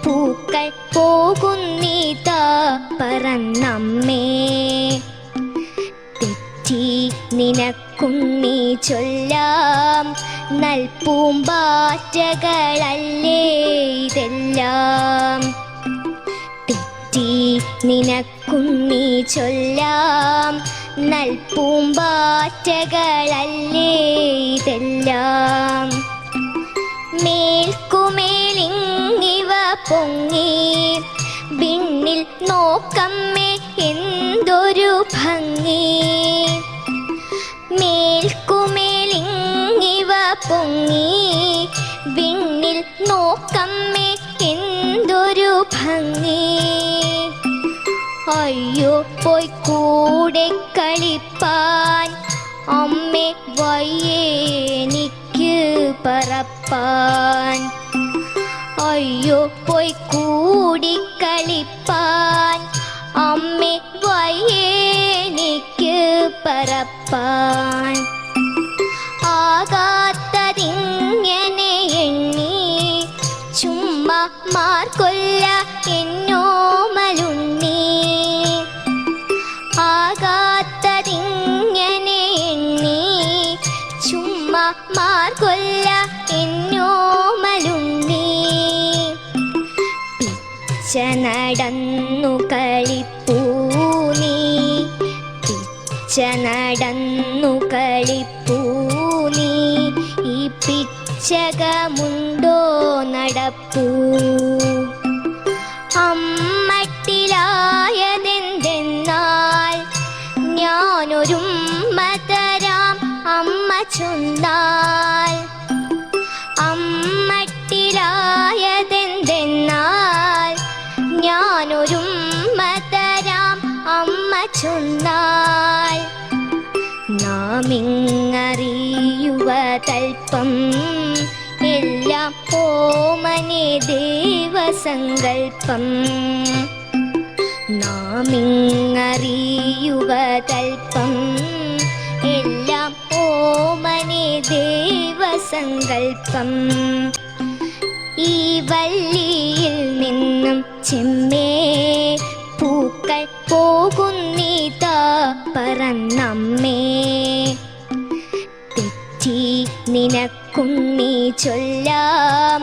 പൂക്കൾ പോകുന്നീതാ പറന്നമ്മേ. തെറ്റി നിനക്കുണ്ണി ചൊല്ലാം നൽപൂമ്പാറ്റകളല്ലേ ഇതെല്ലാം. തെറ്റി നിനക്കുണ്ണി ചൊല്ലാം നൽപൂമ്പാറ്റകളല്ലേ ഇതെല്ലാം. മേൽക്കുമേലിങ്ങിവ പൊങ്ങി വിണ്ണിൽ നോക്കമ്മേ എന്തൊരു ഭംഗി. മേൽക്കുമേലിങ്ങിവ പൊങ്ങി വിണ്ണിൽ നോക്കമ്മേ എന്തൊരു ഭംഗി. അയ്യോ പോയി കൂടെ കളിപ്പാൻ അമ്മേ വയ്യേനിക്ക് പറപ്പാൻ. അയ്യോ പോയി കൂടി കളിപ്പാൻ അമ്മേ വയ്യേനിക്ക് പറപ്പാൻ. ആകാത്തതിങ്ങനെ എണ്ണി ചുമ്മാ മാർക്കൊല്ല എന്നോമലുണ്ണി. ആകാത്തതിങ്ങനെ എണ്ണി ചുമ്മാ മാർക്കൊല്ല എന്നോമലുണ്ണി. പിച്ച നടന്നു കളിപ്പൂ നീ, പിച്ച നടന്നു കളിപ്പൂ നീ. ഈ പിച്ചകമുണ്ടോ നടപ്പൂ. അമ്മട്ടിലായതെന്തെന്നാൽ ഞാനൊരുമ്മ തരാം അമ്മ ചൊന്നാൽ. അമ്മട്ടിലായതെന്തെന്നാൽ ഞാനൊരുമ്മ തരാം അമ്മ ചൊന്നാൽ. നാമിങ്ങറിയുവതൽപ്പം എല്ലാം ഓമനെ ദേവസങ്കൽപ്പം. നാമിങ്ങറിയുവതൽപ്പം എല്ലാം ഓമനെ ദേവസങ്കൽപ്പം. ഈ വല്ലിയിൽ നിന്നും ചെമ്മേ പൂക്കൾ പോകുന്നീതാ പറന്നമ്മേ. തെറ്റി നിനക്കുണ്ണി ചൊല്ലാം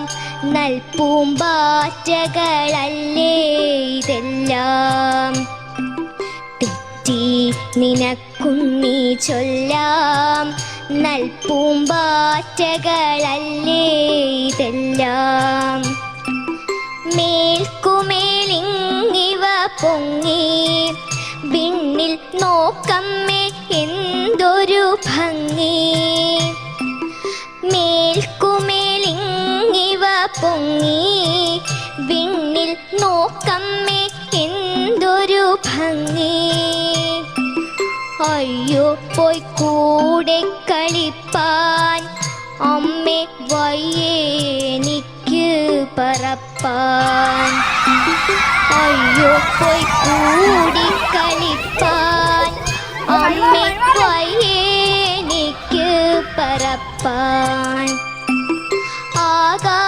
നൽപൂമ്പാറ്റകളല്ലേ ഇതെല്ലാം. തെറ്റി നിനക്കുണ്ണി ചൊല്ലാം നൽപൂമ്പാറ്റകളല്ലേ ഇതെല്ലാം. മേൽക്കുമേലിങ്ങിവ പൊങ്ങി വിണ്ണിൽ നോക്കമ്മേ എന്തൊരു ഭംഗി. മേൽക്കുമേലിങ്ങിവ പൊങ്ങി വിണ്ണിൽ നോക്കമ്മേ എന്തൊരു ഭംഗി. അയ്യോ പോയി കൂടെ കളിപ്പാൻ അമ്മേ വയ്യേനിക്ക് പറപ്പാൻ. അയ്യോ പോയി കൂടി കളിപ്പാൻ അമ്മേ വയ്യേനിക്ക് പറപ്പാൻ. ആകാ